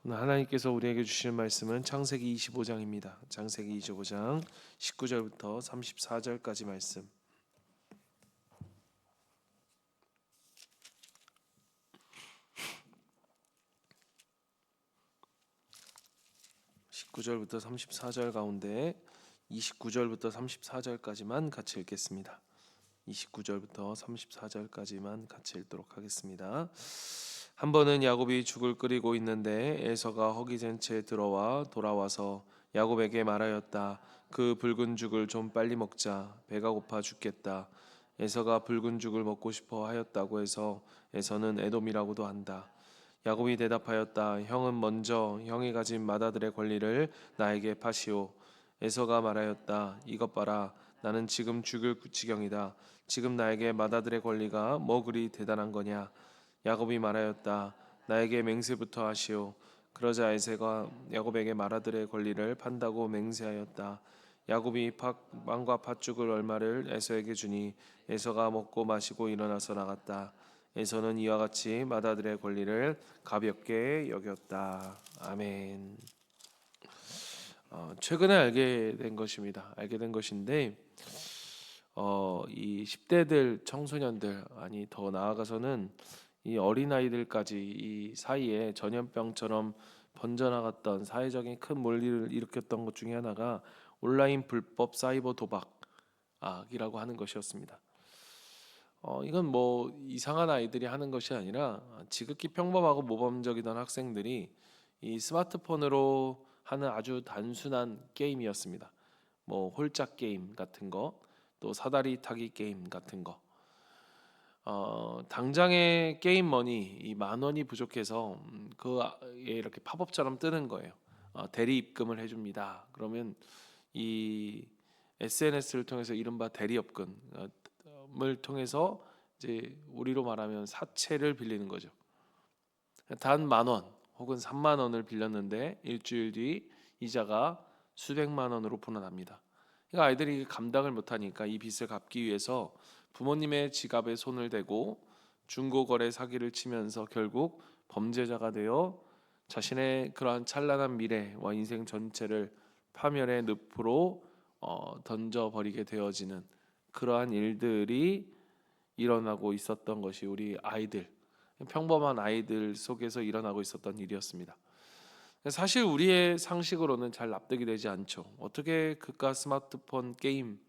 오늘 하나님께서 우리에게 주시는 말씀은 창세기 25장입니다. 창세기 25장 19절부터 34절까지 말씀. 19절부터 34절 가운데 29절부터 34절까지만 같이 읽겠습니다. 29절부터 34절까지만 같이 읽도록 하겠습니다. 한 번은 야곱이 죽을 끓이고 있는데 에서가 허기진 채 들어와 돌아와서 야곱에게 말하였다. 그 붉은 죽을 좀 빨리 먹자. 배가 고파 죽겠다. 에서가 붉은 죽을 먹고 싶어 하였다고 해서 에서는 에돔이라고도 한다. 야곱이 대답하였다. 형은 먼저 형이 가진 맏아들의 권리를 나에게 파시오. 에서가 말하였다. 이것 봐라. 나는 지금 죽을 지경이다. 지금 나에게 맏아들의 권리가 뭐 그리 대단한 거냐. 야곱이 말하였다. 나에게 맹세부터 하시오. 그러자 에서가 야곱에게 맏아들의 권리를 판다고 맹세하였다. 야곱이 빵과 팥죽을 얼마를 에서에게 주니 에서가 먹고 마시고 일어나서 나갔다. 에서는 이와 같이 맏아들의 권리를 가볍게 여겼다. 아멘. 최근에 알게 된 것입니다. 알게 된 것인데 이 10대들 청소년들 아니 더 나아가서는 이 어린아이들까지 이 사이에 전염병처럼 번져나갔던 사회적인 큰 논리를 일으켰던 것 중에 하나가 온라인 불법 사이버 도박이라고 하는 것이었습니다. 이건 뭐 이상한 아이들이 하는 것이 아니라 지극히 평범하고 모범적이던 학생들이 이 스마트폰으로 하는 아주 단순한 게임이었습니다. 뭐 홀짝 게임 같은 거, 또 사다리 타기 게임 같은 거. 당장의 게임 머니 이 10,000원이 부족해서 그에 이렇게 팝업처럼 뜨는 거예요. 대리 입금을 해줍니다. 그러면 이 SNS를 통해서 이른바 대리업금을 통해서 이제 우리로 말하면 사채를 빌리는 거죠. 단 10,000원 혹은 30,000원을 빌렸는데 일주일 뒤 이자가 수백만 원으로 불어납니다. 그러니까 아이들이 감당을 못하니까 이 빚을 갚기 위해서 부모님의 지갑에 손을 대고 중고거래 사기를 치면서 결국 범죄자가 되어 자신의 그러한 찬란한 미래와 인생 전체를 파멸의 늪으로 던져버리게 되어지는 그러한 일들이 일어나고 있었던 것이 우리 아이들, 평범한 아이들 속에서 일어나고 있었던 일이었습니다. 사실 우리의 상식으로는 잘 납득이 되지 않죠. 어떻게 그깟 스마트폰 게임의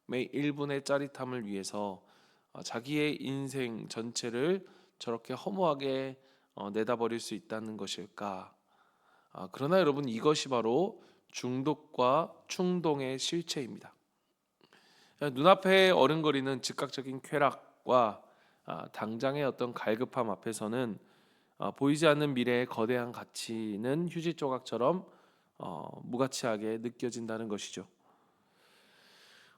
1분의 짜릿함을 위해서 자기의 인생 전체를 저렇게 허무하게 내다버릴 수 있다는 것일까? 그러나 여러분 이것이 바로 중독과 충동의 실체입니다. 눈앞에 어른거리는 즉각적인 쾌락과 당장의 어떤 갈급함 앞에서는 보이지 않는 미래의 거대한 가치는 휴지 조각처럼 무가치하게 느껴진다는 것이죠.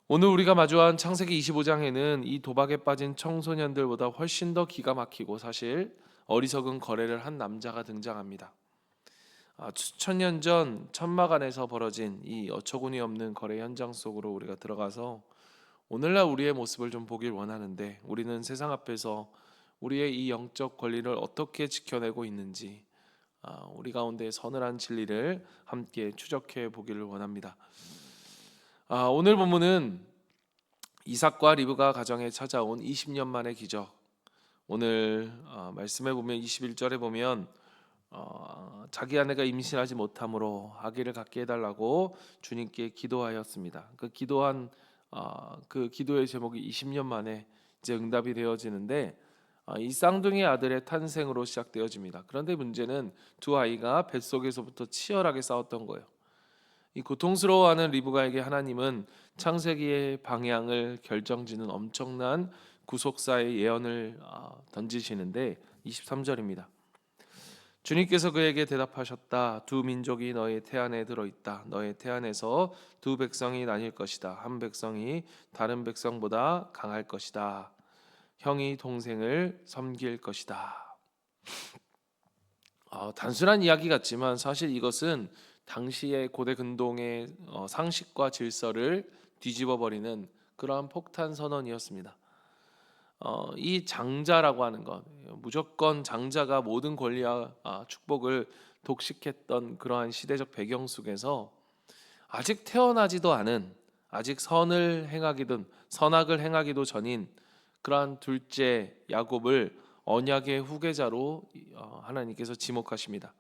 오늘 우리가 마주한 창세기 25장에는 이 도박에 빠진 청소년들보다 훨씬 더 기가 막히고 사실 어리석은 거래를 한 남자가 등장합니다. 수천 년 전 천막안에서 벌어진 이 어처구니 없는 거래 현장 속으로 우리가 들어가서 오늘날 우리의 모습을 좀 보길 원하는데 우리는 세상 앞에서 우리의 이 영적 권리를 어떻게 지켜내고 있는지 우리 가운데 서늘한 진리를 함께 추적해 보기를 원합니다. 오늘 본문은 이삭과 리브가 가정에 찾아온 20년 만의 기적. 오늘 말씀에 보면 21절에 보면 자기 아내가 임신하지 못함으로 아기를 갖게 해달라고 주님께 기도하였습니다. 그 기도의 제목이 20년 만에 이제 응답이 되어지는데 이 쌍둥이 아들의 탄생으로 시작되어집니다. 그런데 문제는 두 아이가 뱃속에서부터 치열하게 싸웠던 거예요. 이 고통스러워하는 리브가에게 하나님은 창세기의 방향을 결정짓는 엄청난 구속사의 예언을 던지시는데 23절입니다. 주님께서 그에게 대답하셨다. 두 민족이 너의 태안에 들어있다. 너의 태안에서 두 백성이 나뉠 것이다. 한 백성이 다른 백성보다 강할 것이다. 형이 동생을 섬길 것이다. 단순한 이야기 같지만 사실 이것은 당시의 고대 근동의 상식과 질서를 뒤집어 버리는 그러한 폭탄 선언이었습니다. 이 장자라고 하는 것, 무조건 장자가 모든 권리와 축복을 독식했던 그러한 시대적 배경 속에서 아직 태어나지도 않은, 아직 선악을 행하기도 전인 그러한 둘째 야곱을 언약의 후계자로 하나님께서 지목하십니다.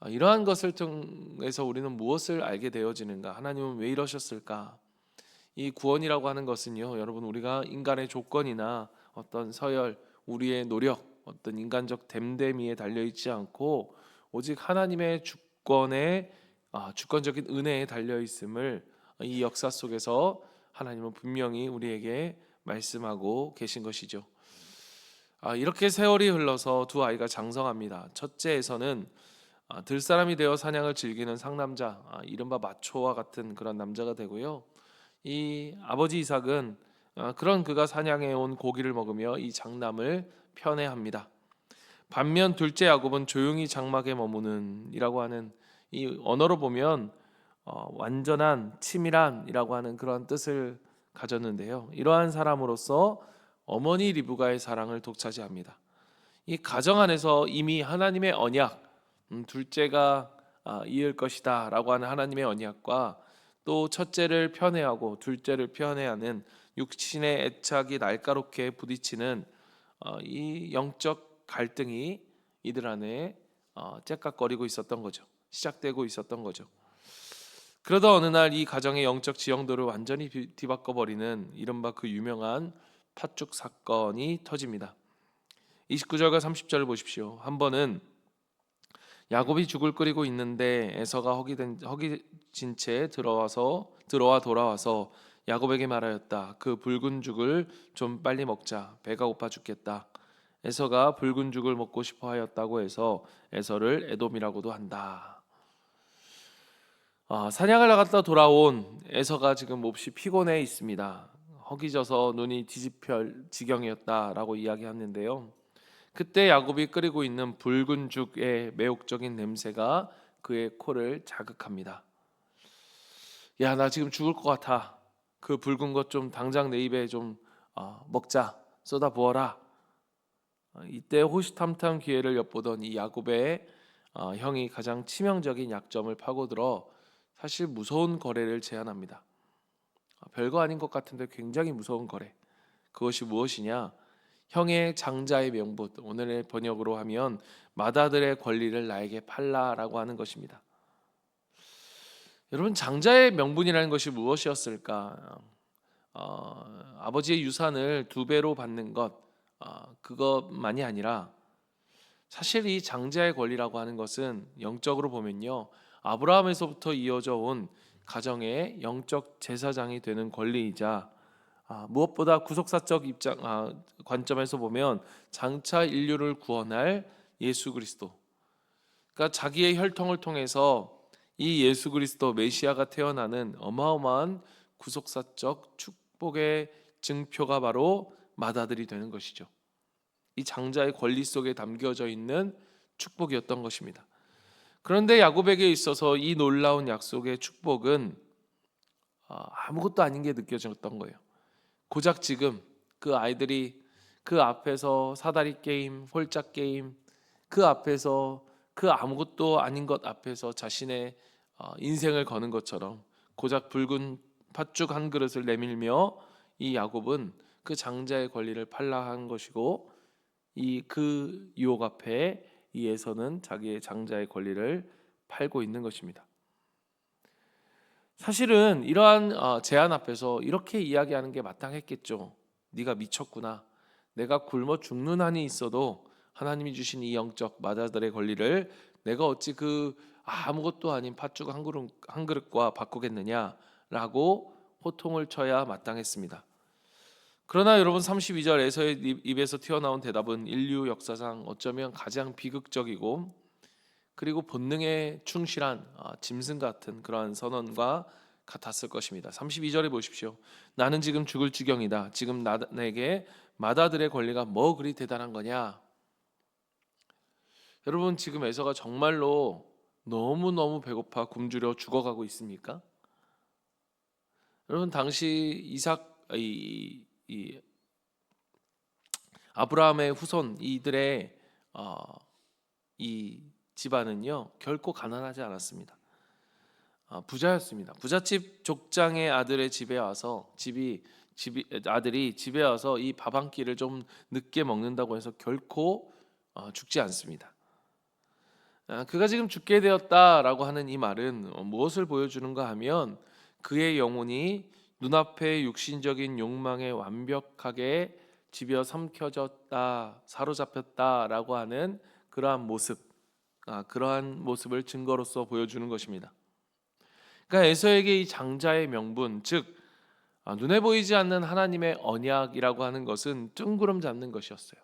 이러한 것을 통해서 우리는 무엇을 알게 되어지는가? 하나님은 왜 이러셨을까? 이 구원이라고 하는 것은요, 여러분, 우리가 인간의 조건이나 어떤 서열, 우리의 노력, 어떤 인간적 됨됨이에 달려 있지 않고 오직 하나님의 주권적인 은혜에 달려 있음을 이 역사 속에서 하나님은 분명히 우리에게 말씀하고 계신 것이죠. 이렇게 세월이 흘러서 두 아이가 장성합니다. 첫째에서는 들사람이 되어 사냥을 즐기는 상남자, 이른바 마초와 같은 그런 남자가 되고요. 이 아버지 이삭은 그런 그가 사냥해 온 고기를 먹으며 이 장남을 편애합니다. 반면 둘째 야곱은 조용히 장막에 머무는 이라고 하는 이 언어로 보면 완전한 치밀한이라고 하는 그런 뜻을 가졌는데요. 이러한 사람으로서 어머니 리브가의 사랑을 독차지합니다. 이 가정 안에서 이미 하나님의 언약, 둘째가 이을 것이다라고 하는 하나님의 언약과 또 첫째를 편애하고 둘째를 편애하는 육신의 애착이 날카롭게 부딪히는 이 영적 갈등이 이들 안에 째깍거리고 있었던 거죠. 시작되고 있었던 거죠. 그러다 어느 날 이 가정의 영적 지형도를 완전히 뒤바꿔 버리는 이른바 그 유명한 팥죽 사건이 터집니다. 29절과 30절을 보십시오. 한 번은 야곱이 죽을 끓이고 있는데 에서가 허기진 채 들어와 돌아와서 야곱에게 말하였다. 그 붉은 죽을 좀 빨리 먹자. 배가 고파 죽겠다. 에서가 붉은 죽을 먹고 싶어 하였다고 해서 에서를 에돔이라고도 한다. 사냥을 나갔다 돌아온 에서가 지금 몹시 피곤해 있습니다. 허기져서 눈이 뒤집힐 지경이었다라고 이야기하는데요. 그때 야곱이 끓이고 있는 붉은 죽의 매혹적인 냄새가 그의 코를 자극합니다. 야, 나 지금 죽을 것 같아. 그 붉은 것 좀 당장 내 입에 좀 먹자. 쏟아 부어라. 이때 호시탐탐 기회를 엿보던 이 야곱의 형이 가장 치명적인 약점을 파고들어 사실 무서운 거래를 제안합니다. 별거 아닌 것 같은데 굉장히 무서운 거래. 그것이 무엇이냐? 형의 장자의 명분, 오늘의 번역으로 하면 맏아들의 권리를 나에게 팔라라고 하는 것입니다. 여러분, 장자의 명분이라는 것이 무엇이었을까? 아버지의 유산을 2배로 받는 것, 그것만이 아니라 사실 이 장자의 권리라고 하는 것은 영적으로 보면요, 아브라함에서부터 이어져 온 가정의 영적 제사장이 되는 권리이자 무엇보다 구속사적 관점에서 보면 장차 인류를 구원할 예수 그리스도, 그러니까 자기의 혈통을 통해서 이 예수 그리스도 메시아가 태어나는 어마어마한 구속사적 축복의 증표가 바로 맏아들이 되는 것이죠. 이 장자의 권리 속에 담겨져 있는 축복이었던 것입니다. 그런데 야곱에게 있어서 이 놀라운 약속의 축복은 아무것도 아닌 게 느껴졌던 거예요. 고작 지금 그 아이들이 그 앞에서 사다리 게임, 홀짝 게임, 그 앞에서 그 아무것도 아닌 것 앞에서 자신의 인생을 거는 것처럼 고작 붉은 팥죽 한 그릇을 내밀며 이 야곱은 그 장자의 권리를 팔라 한 것이고, 그 유혹 앞에 이 에서는 자기의 장자의 권리를 팔고 있는 것입니다. 사실은 이러한 제안 앞에서 이렇게 이야기하는 게 마땅했겠죠. 네가 미쳤구나. 내가 굶어 죽는 한이 있어도 하나님이 주신 이 영적 맏아들의 권리를 내가 어찌 그 아무것도 아닌 팥죽 한 그릇과 바꾸겠느냐라고 호통을 쳐야 마땅했습니다. 그러나 여러분, 32절 에서의 입에서 튀어나온 대답은 인류 역사상 어쩌면 가장 비극적이고 그리고 본능에 충실한 짐승 같은 그러한 선언과 같았을 것입니다. 32절에 보십시오. 나는 지금 죽을 지경이다. 지금 내게 맏아들의 권리가 뭐 그리 대단한 거냐? 여러분, 지금 에서가 정말로 너무너무 배고파 굶주려 죽어가고 있습니까? 여러분, 당시 아브라함의 후손 이들의 이 집안은요 결코 가난하지 않았습니다. 부자였습니다. 부잣집 족장의 아들의 집에 와서 아들이 집에 와서 이 밥 한 끼를 좀 늦게 먹는다고 해서 결코 죽지 않습니다. 그가 지금 죽게 되었다라고 하는 이 말은 무엇을 보여주는가 하면 그의 영혼이 눈앞의 육신적인 욕망에 완벽하게 집어 삼켜졌다, 사로잡혔다라고 하는 그러한 모습을 증거로서 보여주는 것입니다. 그러니까 에서에게 이 장자의 명분, 즉 눈에 보이지 않는 하나님의 언약이라고 하는 것은 뜬구름 잡는 것이었어요.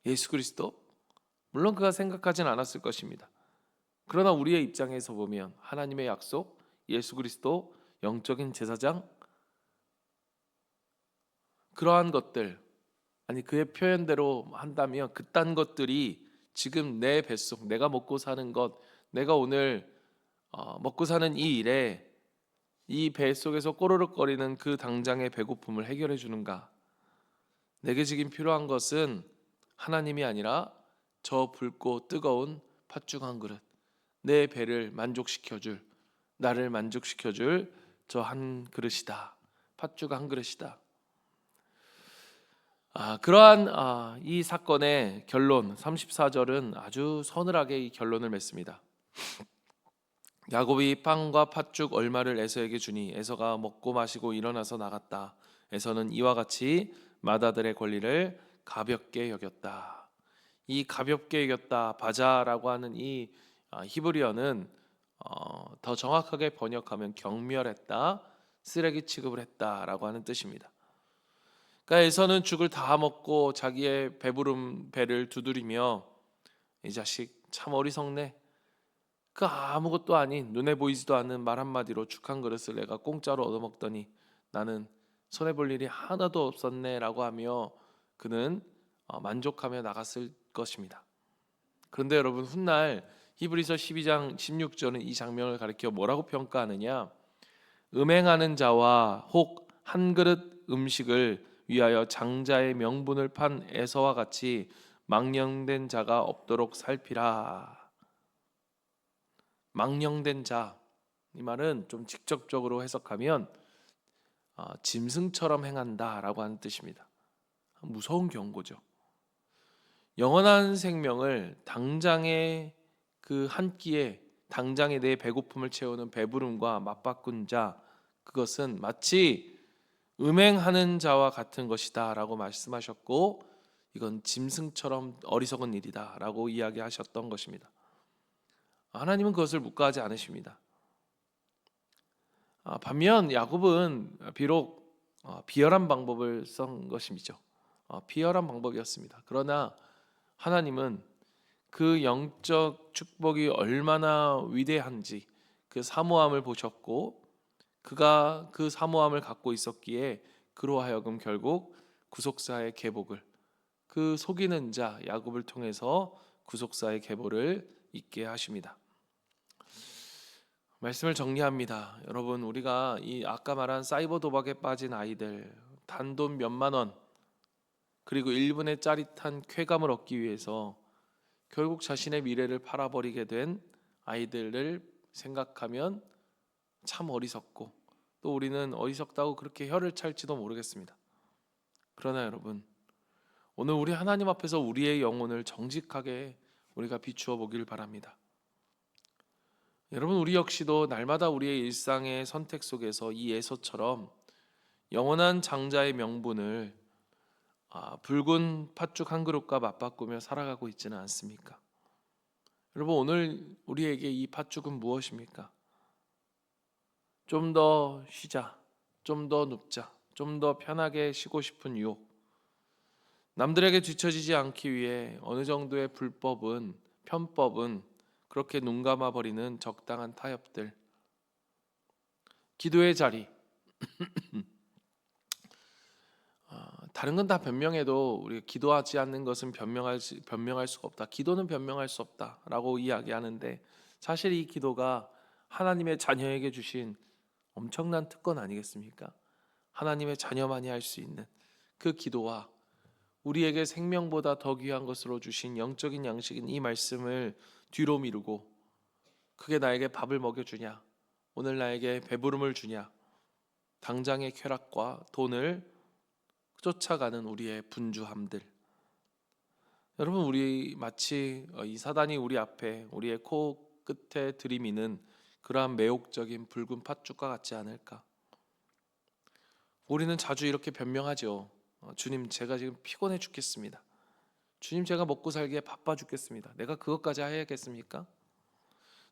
예수 그리스도, 물론 그가 생각하진 않았을 것입니다. 그러나 우리의 입장에서 보면 하나님의 약속, 예수 그리스도, 영적인 제사장, 그러한 것들, 아니 그의 표현대로 한다면 그딴 것들이 지금 내 뱃속, 내가 먹고 사는 것, 내가 오늘 먹고 사는 이 일에 이 뱃속에서 꼬르륵거리는 그 당장의 배고픔을 해결해 주는가? 내게 지금 필요한 것은 하나님이 아니라 저 붉고 뜨거운 팥죽 한 그릇, 내 배를 만족시켜줄, 나를 만족시켜줄 저 한 그릇이다. 팥죽 한 그릇이다. 그러한 이 사건의 결론 34절은 아주 서늘하게 이 결론을 맺습니다. 야곱이 빵과 팥죽 얼마를 에서에게 주니 에서가 먹고 마시고 일어나서 나갔다. 에서는 이와 같이 맏아들의 권리를 가볍게 여겼다. 이 가볍게 여겼다, 바자라고 하는 이 히브리어는 더 정확하게 번역하면 경멸했다, 쓰레기 취급을 했다라고 하는 뜻입니다. 그러니까 에서는 죽을 다 먹고 자기의 배부른 배를 두드리며 이 자식 참 어리석네. 그 아무것도 아닌 눈에 보이지도 않는 말 한마디로 죽 한 그릇을 내가 공짜로 얻어먹더니 나는 손해볼 일이 하나도 없었네 라고 하며 그는 만족하며 나갔을 것입니다. 그런데 여러분, 훗날 히브리서 12장 16절은 이 장면을 가리켜 뭐라고 평가하느냐? 음행하는 자와 혹 한 그릇 음식을 위하여 장자의 명분을 판 에서와 같이 망령된 자가 없도록 살피라. 망령된 자, 이 말은 좀 직접적으로 해석하면 짐승처럼 행한다라고 하는 뜻입니다. 무서운 경고죠. 영원한 생명을 당장의 그 한 끼에 당장의 내 배고픔을 채우는 배부름과 맞바꾼 자, 그것은 마치 음행하는 자와 같은 것이다라고 말씀하셨고, 이건 짐승처럼 어리석은 일이다라고 이야기하셨던 것입니다. 하나님은 그것을 묵과하지 않으십니다. 반면 야곱은 비록 비열한 방법을 쓴 것이죠. 비열한 방법이었습니다. 그러나 하나님은 그 영적 축복이 얼마나 위대한지 그 사모함을 보셨고, 그가 그 사모함을 갖고 있었기에 그로 하여금 결국 구속사의 계복을, 그 속이는 자 야곱을 통해서 구속사의 계보를 있게 하십니다. 말씀을 정리합니다. 여러분, 우리가 이 아까 말한 사이버 도박에 빠진 아이들, 단돈 몇만 원, 그리고 1분의 짜릿한 쾌감을 얻기 위해서 결국 자신의 미래를 팔아버리게 된 아이들을 생각하면 참 어리석고, 또 우리는 어리석다고 그렇게 혀를 찰지도 모르겠습니다. 그러나 여러분, 오늘 우리 하나님 앞에서 우리의 영혼을 정직하게 우리가 비추어 보길 바랍니다. 여러분, 우리 역시도 날마다 우리의 일상의 선택 속에서 이 에서처럼 영원한 장자의 명분을 붉은 팥죽 한 그릇과 맞바꾸며 살아가고 있지는 않습니까? 여러분, 오늘 우리에게 이 팥죽은 무엇입니까? 좀 더 쉬자, 좀 더 눕자, 좀 더 편하게 쉬고 싶은 유혹, 남들에게 뒤처지지 않기 위해 어느 정도의 불법은, 편법은 그렇게 눈 감아버리는 적당한 타협들, 기도의 자리, 다른 건 다 변명해도 우리가 기도하지 않는 것은 변명할 수가 없다. 기도는 변명할 수 없다라고 이야기하는데, 사실 이 기도가 하나님의 자녀에게 주신 엄청난 특권 아니겠습니까? 하나님의 자녀만이 할 수 있는 그 기도와 우리에게 생명보다 더 귀한 것으로 주신 영적인 양식인 이 말씀을 뒤로 미루고 그게 나에게 밥을 먹여주냐, 오늘 나에게 배부름을 주냐, 당장의 쾌락과 돈을 쫓아가는 우리의 분주함들. 여러분, 우리 마치 이 사단이 우리 앞에 우리의 코 끝에 들이미는 그러한 매혹적인 붉은 팥죽과 같지 않을까? 우리는 자주 이렇게 변명하죠. 주님, 제가 지금 피곤해 죽겠습니다. 주님, 제가 먹고 살기에 바빠 죽겠습니다. 내가 그것까지 해야겠습니까?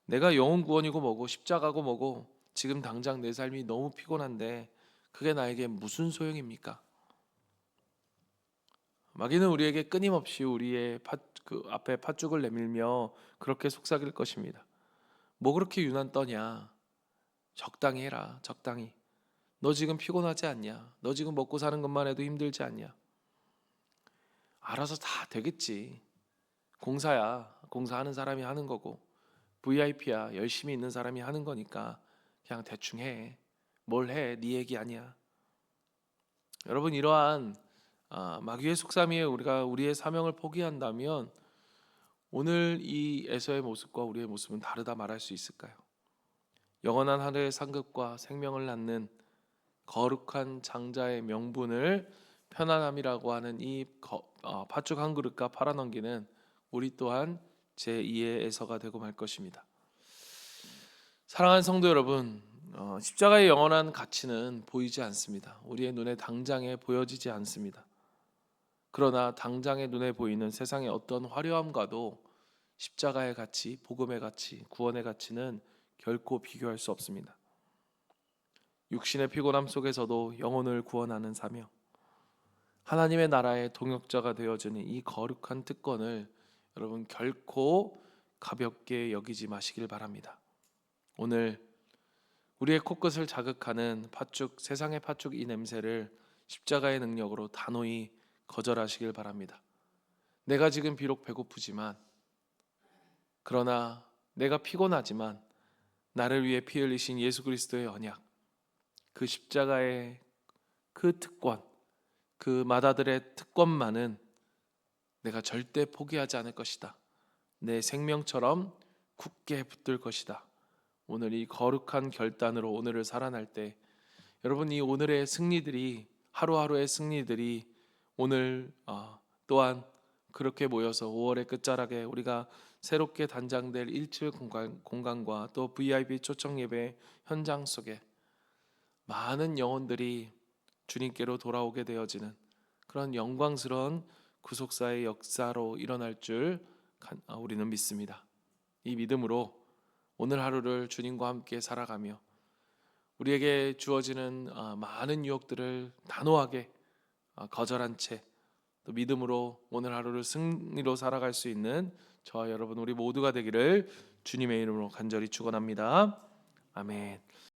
내가 영혼 구원이고 뭐고 십자가고 뭐고 지금 당장 내 삶이 너무 피곤한데 그게 나에게 무슨 소용입니까? 마귀는 우리에게 끊임없이 우리의 그 앞에 팥죽을 내밀며 그렇게 속삭일 것입니다. 뭐 그렇게 유난 떠냐? 적당히 해라, 적당히. 너 지금 피곤하지 않냐? 너 지금 먹고 사는 것만 해도 힘들지 않냐? 알아서 다 되겠지. 공사야, 공사하는 사람이 하는 거고 VIP야, 열심히 있는 사람이 하는 거니까 그냥 대충 해. 뭘 해? 네 얘기 아니야. 여러분, 이러한 마귀의 속삼이에 우리가 우리의 사명을 포기한다면 오늘 이 에서의 모습과 우리의 모습은 다르다 말할 수 있을까요? 영원한 하늘의 상급과 생명을 낳는 거룩한 장자의 명분을 편안함이라고 하는 이 팥죽 한 그릇과 팔아넘기는 우리 또한 제2의 에서가 되고 말 것입니다. 사랑하는 성도 여러분, 십자가의 영원한 가치는 보이지 않습니다. 우리의 눈에 당장에 보여지지 않습니다. 그러나 당장에 눈에 보이는 세상의 어떤 화려함과도 십자가의 가치, 복음의 가치, 구원의 가치는 결코 비교할 수 없습니다. 육신의 피곤함 속에서도 영혼을 구원하는 사명, 하나님의 나라의 동역자가 되어주는 이 거룩한 특권을 여러분 결코 가볍게 여기지 마시길 바랍니다. 오늘 우리의 코끝을 자극하는 팥죽, 세상의 팥죽 이 냄새를 십자가의 능력으로 단호히 거절하시길 바랍니다. 내가 지금 비록 배고프지만, 그러나 내가 피곤하지만 나를 위해 피 흘리신 예수 그리스도의 언약, 그 십자가의 그 특권, 그 맏아들의 특권만은 내가 절대 포기하지 않을 것이다. 내 생명처럼 굳게 붙들 것이다. 오늘 이 거룩한 결단으로 오늘을 살아날 때 여러분, 이 오늘의 승리들이, 하루하루의 승리들이 오늘 또한 그렇게 모여서 5월의 끝자락에 우리가 새롭게 단장될 일칠 공간과 또 VIP 초청 예배 현장 속에 많은 영혼들이 주님께로 돌아오게 되어지는 그런 영광스러운 구속사의 역사로 일어날 줄 우리는 믿습니다. 이 믿음으로 오늘 하루를 주님과 함께 살아가며 우리에게 주어지는 많은 유혹들을 단호하게 거절한 채 또 믿음으로 오늘 하루를 승리로 살아갈 수 있는 저와 여러분 우리 모두가 되기를 주님의 이름으로 간절히 축원합니다. 아멘.